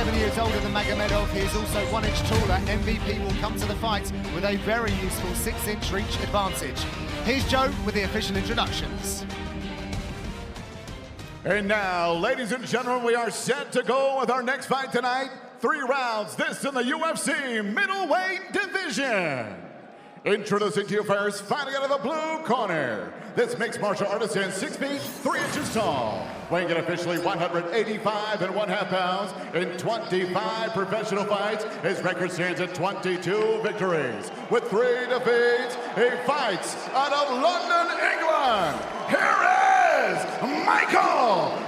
7 years older than Magomedov. He is also 1 inch taller. MVP will come to the fight with a very useful 6-inch reach advantage. Here's Joe with the official introductions. And now, ladies and gentlemen, we are set to go with our next fight tonight. 3 rounds, this in the UFC middleweight division. Introducing to you first, fighting out of the blue corner. This mixed martial artist is 6 feet, 3 inches tall. Weighing in officially 185.5 pounds in 25 professional fights. His record stands at 22 victories. With 3 defeats, he fights out of London, England. Here is Magomedov!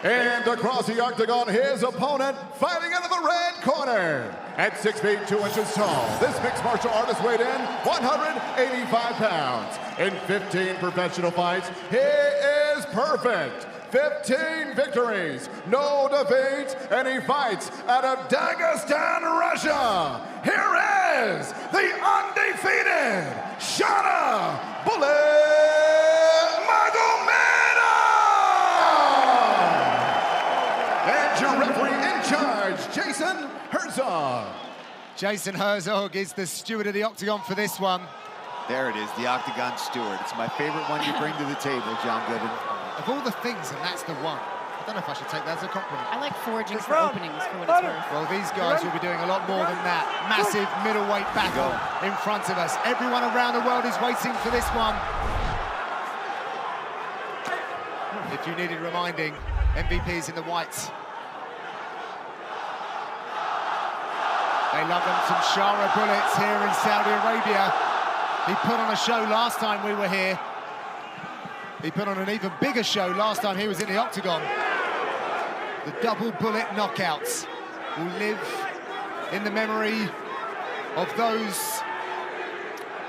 And across the octagon, his opponent fighting out of the red corner. At 6 feet, 2 inches tall, this mixed martial artist weighed in 185 pounds. In 15 professional fights, he is perfect. 15 victories, no defeats, and he fights out of Dagestan, Russia. Here is the undefeated Sharaputdin Magomedov! And your referee in charge, Jason Herzog. Jason Herzog is the steward of the octagon for this one. There it is, the octagon steward. It's my favorite one you bring to the table, John Gooden. Of all the things, and that's the one. I don't know if I should take that as a compliment. I like foraging for openings, for what it's worth. Well, these guys will be doing a lot more than that. Massive middleweight battle in front of us. Everyone around the world is waiting for this one. If you needed reminding, MVP's in the whites. They love them some Shara bullets here in Saudi Arabia. He put on a show last time we were here. He put on an even bigger show last time he was in the octagon. The double bullet knockouts will live in the memory of those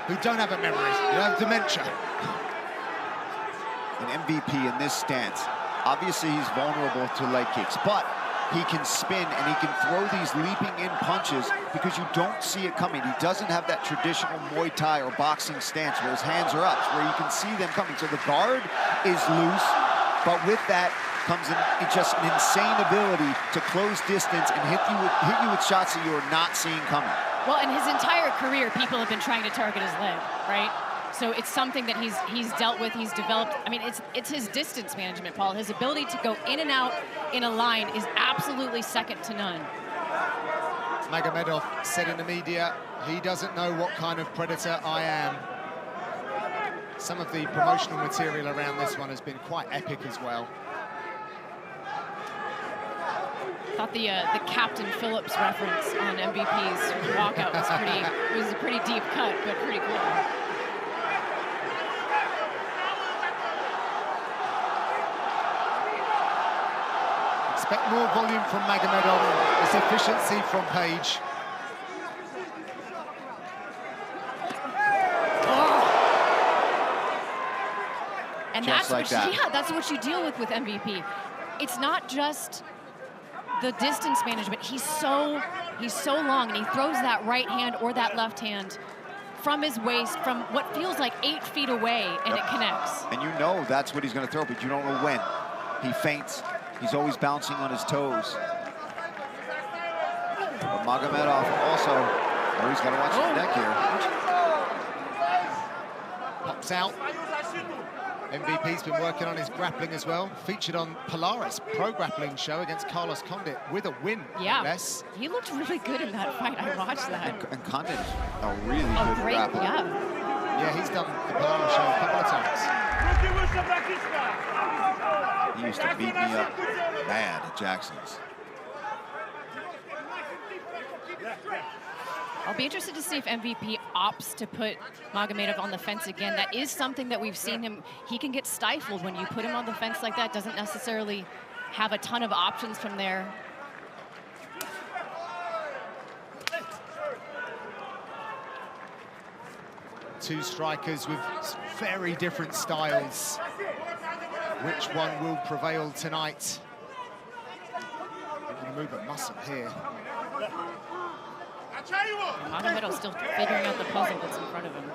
who don't have a memory, who have dementia. An MVP in this stance, obviously he's vulnerable to leg kicks, but he can spin and he can throw these leaping in punches because you don't see it coming. He doesn't have that traditional Muay Thai or boxing stance where his hands are up, where you can see them coming. So the guard is loose, but with that comes just an insane ability to close distance and hit you with shots that you are not seeing coming. Well, in his entire career, people have been trying to target his leg, right? So it's something that he's dealt with, he's developed. I mean, it's his distance management, Paul. His ability to go in and out in a line is absolutely second to none. Magomedov said in the media, he doesn't know what kind of predator I am. Some of the promotional material around this one has been quite epic as well. I thought the Captain Phillips reference on MVP's walkout was a pretty deep cut, but pretty cool. Expect more volume from Magomedov, this efficiency from Page. And just that's like that. Yeah, that's what you deal with MVP. It's not just the distance management. He's so long, and he throws that right hand or that left hand from his waist, from what feels like 8 feet away, and it connects. And you know that's what he's going to throw, but you don't know when. He feints. He's always bouncing on his toes. But Magomedov also, he's got to watch his neck here. Pops out. MVP's been working on his grappling as well. Featured on Polaris Pro Grappling show against Carlos Condit with a win. Yeah, less. He looked really good in that fight. I watched that. And Condit, a really good grappler. Yeah, he's done the Polaris show a couple of times. He used to beat me up bad at Jackson's. I'll be interested to see if MVP opts to put Magomedov on the fence again. That is something that we've seen him. He can get stifled when you put him on the fence like that. Doesn't necessarily have a ton of options from there. Two strikers with very different styles. Which one will prevail tonight? Going to move a muscle here. Magomedov's still figuring out the puzzle that's in front of him.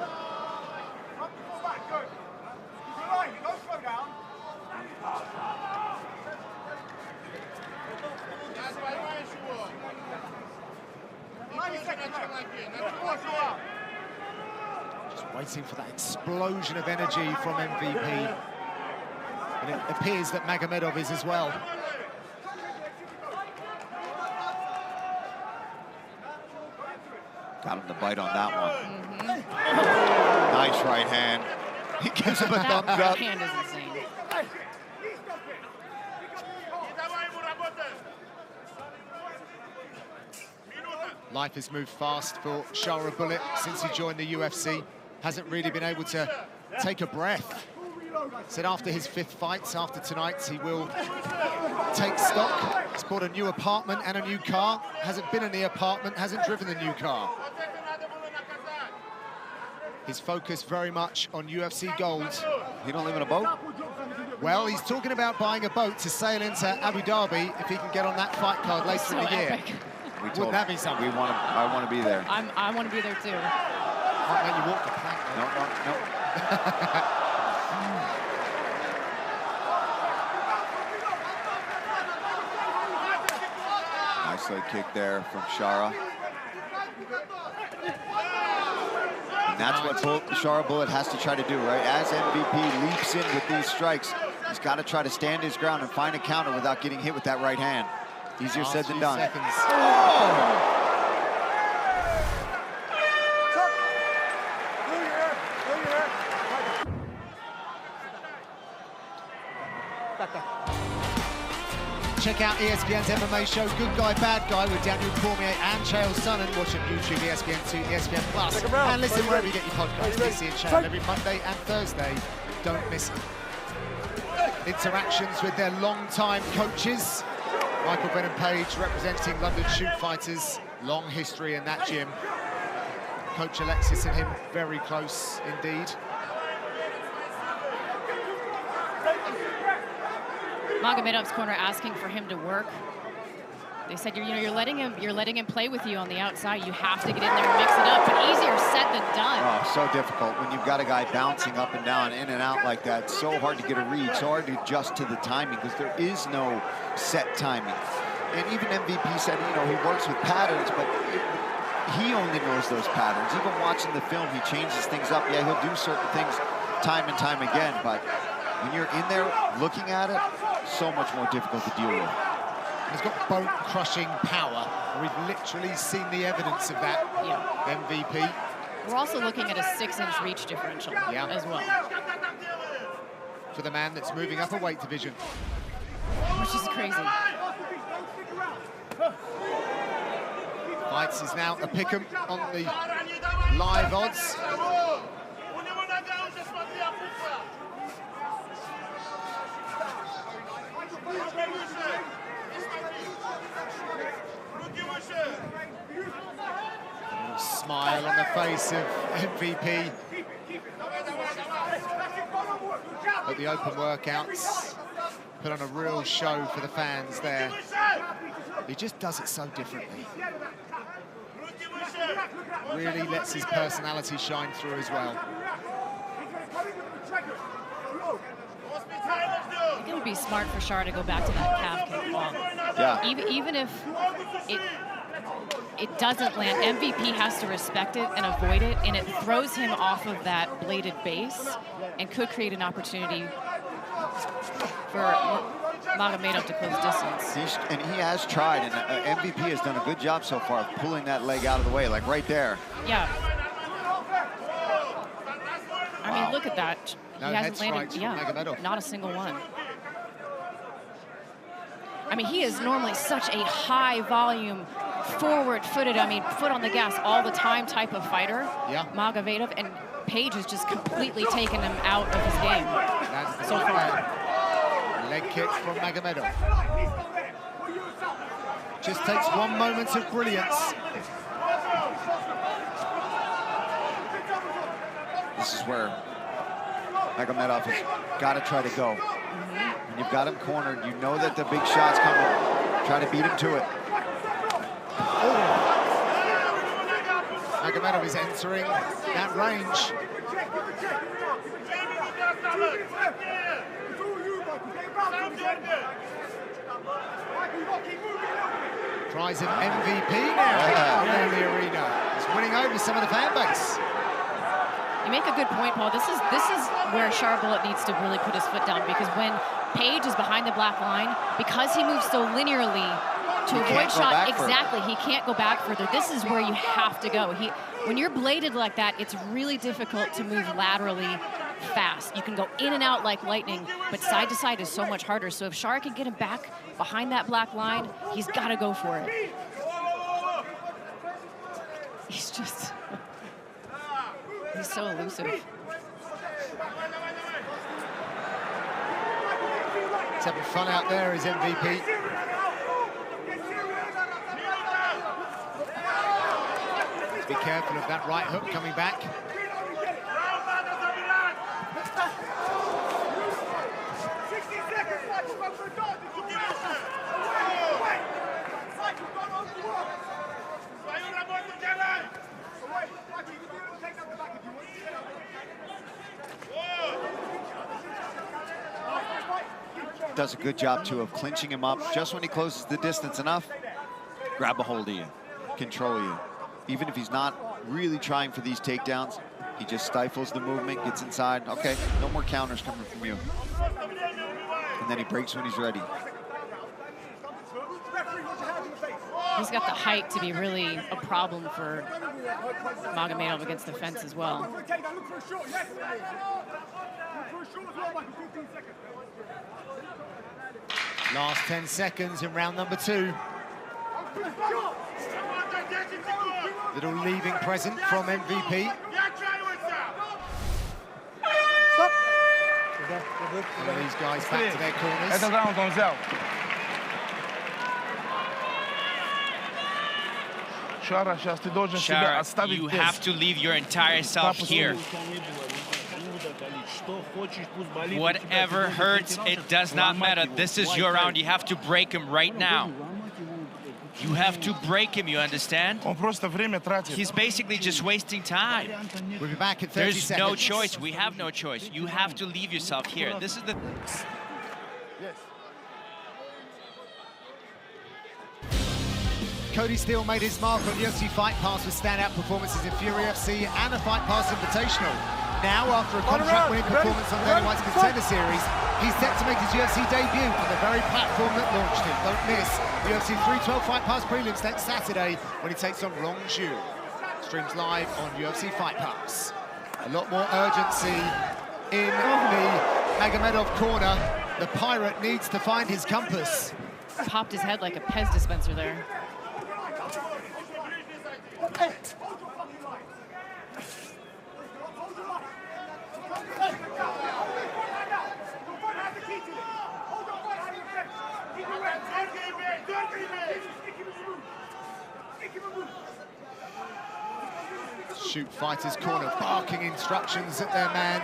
Just waiting for that explosion of energy from MVP. And it appears that Magomedov is as well. Got him to bite on that one. Nice right hand. He gives him a thumbs That up. hand is insane. Life has moved fast for Sharaputdin since he joined the UFC. Hasn't really been able to take a breath. Said after his 5th fight, after tonight, he will take stock. He's bought a new apartment and a new car. Hasn't been in the apartment, hasn't driven the new car. His focus very much on UFC gold. He don't live in a boat? Well, he's talking about buying a boat to sail into Abu Dhabi if he can get on that fight card later in the year. Epic. Wouldn't that be something? I want to be there. I want to be there too. Can't let you walk the plank. No. Nice leg kick there from Shara. And that's what Sharaputdin has to try to do, right? As MVP leaps in with these strikes, he's got to try to stand his ground and find a counter without getting hit with that right hand. Easier said than done. Seconds. Check out ESPN's MMA show, Good Guy, Bad Guy, with Daniel Cormier and Chael Sonnen. Watch on YouTube, ESPN2, ESPN Plus, and listen wherever you get your podcasts. DC and Chael every Monday and Thursday. Don't miss it. Interactions with their long-time coaches. Michael Brennan Page representing London Shoot Fighters. Long history in that gym. Coach Alexis and him very close indeed. Magomedov's corner asking for him to work. They said you're letting him play with you on the outside. You have to get in there and mix it up. But easier said than done. Oh, so difficult when you've got a guy bouncing up and down, in and out like that. So hard to get a read, so hard to adjust to the timing because there is no set timing. And even MVP said, you know, he works with patterns, but he only knows those patterns. Even watching the film, he changes things up. Yeah, he'll do certain things time and time again, but when you're in there looking at it, so much more difficult to deal with. He's got bone-crushing power. We've literally seen the evidence of that. Yeah. MVP. We're also looking at a 6-inch reach differential as well. For the man that's moving up a weight division. Which is crazy. Fights is now a pick'em on the live odds. A smile on the face of MVP at the open workouts. Put on a real show for the fans there. He just does it so differently. Really lets his personality shine through as well. I think it would be smart for Shar to go back to that calf kick long. Yeah. Even if it doesn't land, MVP has to respect it and avoid it, and it throws him off of that bladed base and could create an opportunity for Magomedov to close distance. And he has tried, and MVP has done a good job so far of pulling that leg out of the way, like right there. Yeah. I mean, look at that. No he hasn't head landed, strikes from Magomedov. not a single one. I mean, he is normally such a high volume, forward-footed, I mean, foot on the gas all the time type of fighter. Yeah. Magomedov, and Page has just completely taken him out of his game That's so far. Leg kick from Magomedov. Just takes one moment of brilliance. This is where Magomedov has got to try to go. When you've got him cornered, you know that the big shot's coming. Try to beat him to it. Magomedov is entering that range. Tries an MVP now around the arena. He's winning over some of the fan base. You make a good point, Paul. This is where Sharaputdin needs to really put his foot down, because when Page is behind the black line, because he moves so linearly to avoid shot, exactly, he can't go back further. This is where you have to go. When you're bladed like that, it's really difficult to move laterally fast. You can go in and out like lightning, but side to side is so much harder. So if Shar can get him back behind that black line, he's got to go for it. He's just, he's so elusive. He's having fun out there, his MVP. Be careful of that right hook coming back. Does a good job, too, of clinching him up. Just when he closes the distance enough, grab a hold of you, control you. Even if he's not really trying for these takedowns, he just stifles the movement, gets inside. Okay, no more counters coming from you. And then he breaks when he's ready. He's got the height to be really a problem for Magomedov against the fence as well. Last 10 seconds in round number 2. Little leaving present from MVP. One of these guys back to their corners. Shara, you have to leave your entire self here. Whatever hurts, it does not matter. This is your round. You have to break him right now. You have to break him, you understand? He's basically just wasting time. We'll be back in 30 There's seconds. no choice. We have no choice. You have to leave yourself here. This is the... Cody Steele made his mark on UFC Fight Pass with standout performances in Fury FC and a Fight Pass Invitational. Now, after a contract-winning performance on Dana White's Contender Series, he's set to make his UFC debut on the very platform that launched him. Don't miss UFC 312 Fight Pass prelims next Saturday when he takes on Rong Zhu. Streams live on UFC Fight Pass. A lot more urgency in the Magomedov corner. The Pirate needs to find his compass. Popped his head like a Pez dispenser there. Shoot Fighters Corner, barking instructions at their man.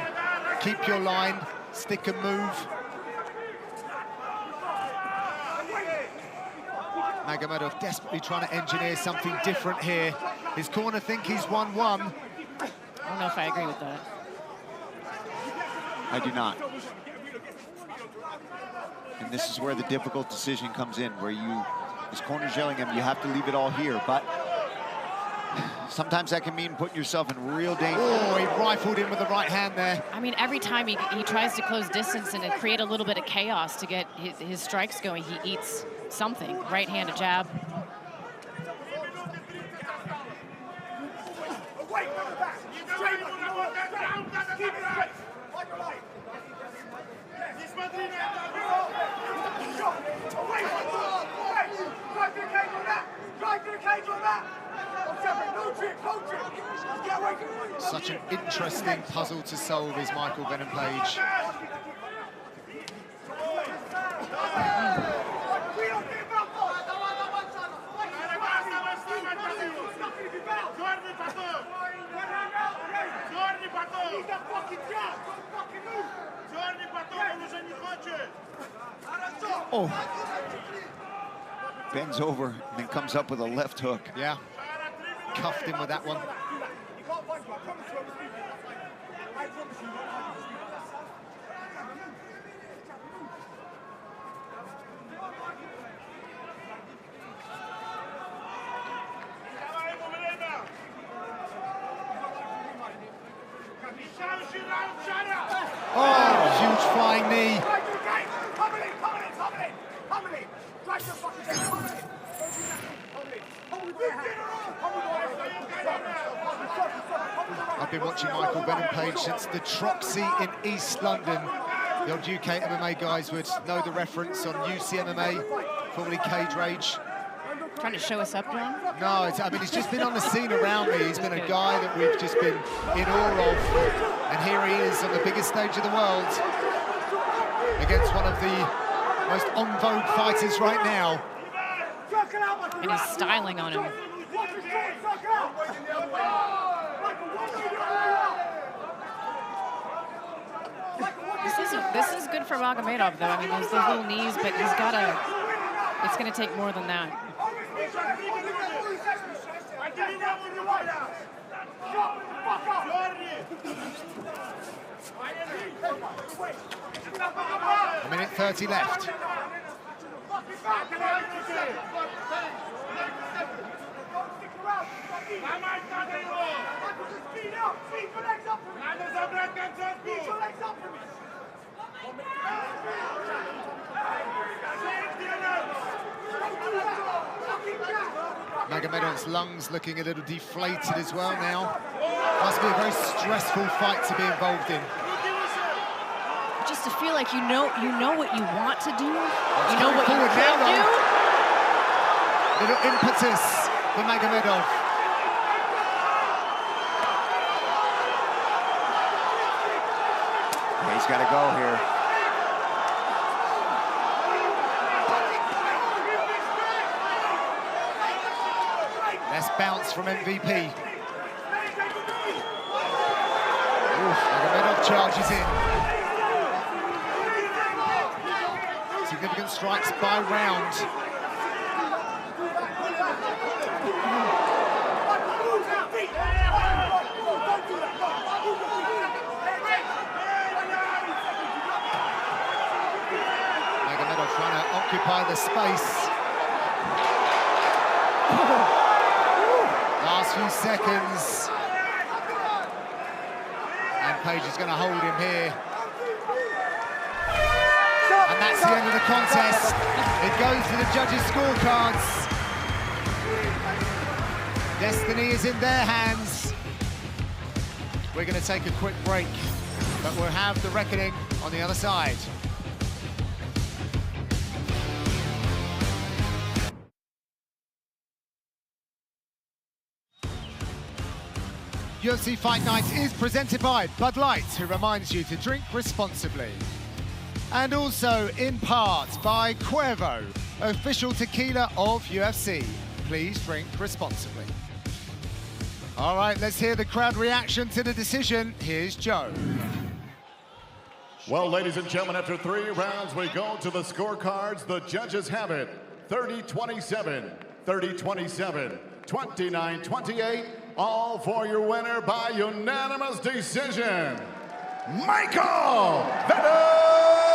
Keep your line, stick and move. Magomedov desperately trying to engineer something different here. His corner think he's 1-1. I don't know if I agree with that. I do not. And this is where the difficult decision comes in, where his corner's yelling him, you have to leave it all here, but sometimes that can mean putting yourself in real danger. Oh, he rifled in with the right hand there. I mean, every time he tries to close distance and create a little bit of chaos to get his strikes going, he eats something. Right hand, a jab. Such an interesting puzzle to solve is Michael Venom Page. Oh. Bends over and then comes up with a left hook. Yeah. Cuffed him with that one. Oh, huge flying knee. I've been watching Michael Venom Page since the Troxy in East London. The old UK MMA guys would know the reference on UFC MMA, formerly Cage Rage. Trying to show us up, John? No, I mean, he's just been on the scene around me. He's been a guy that we've just been in awe of. And here he is on the biggest stage of the world against one of the most en vogue fighters right now. And he's styling on him. This is good for Magomedov, though. I mean, there's those little knees, but he's got to... It's going to take more than that. A minute 30 left. Magomedov's lungs looking a little deflated as well now. Must be a very stressful fight to be involved in. Just to feel like you know what you want to do, you know what you Forward can now, do. Little impetus for Magomedov. Yeah, he's got to go here. Less bounce from MVP. Magomedov charges in. Significant strikes by round. Magomedov trying to occupy the space. Last few seconds. And Page is going to hold him here. And that's the end of the contest. It goes to the judges' scorecards. Destiny is in their hands. We're going to take a quick break, but we'll have the reckoning on the other side. UFC Fight Night is presented by Bud Light, who reminds you to drink responsibly. And also in part by Cuervo, official tequila of UFC. Please drink responsibly. All right, let's hear the crowd reaction to the decision. Here's Joe. Well, ladies and gentlemen, after 3 rounds, we go to the scorecards. The judges have it 30-27, 30-27, 29-28, all for your winner by unanimous decision, Michael Venom!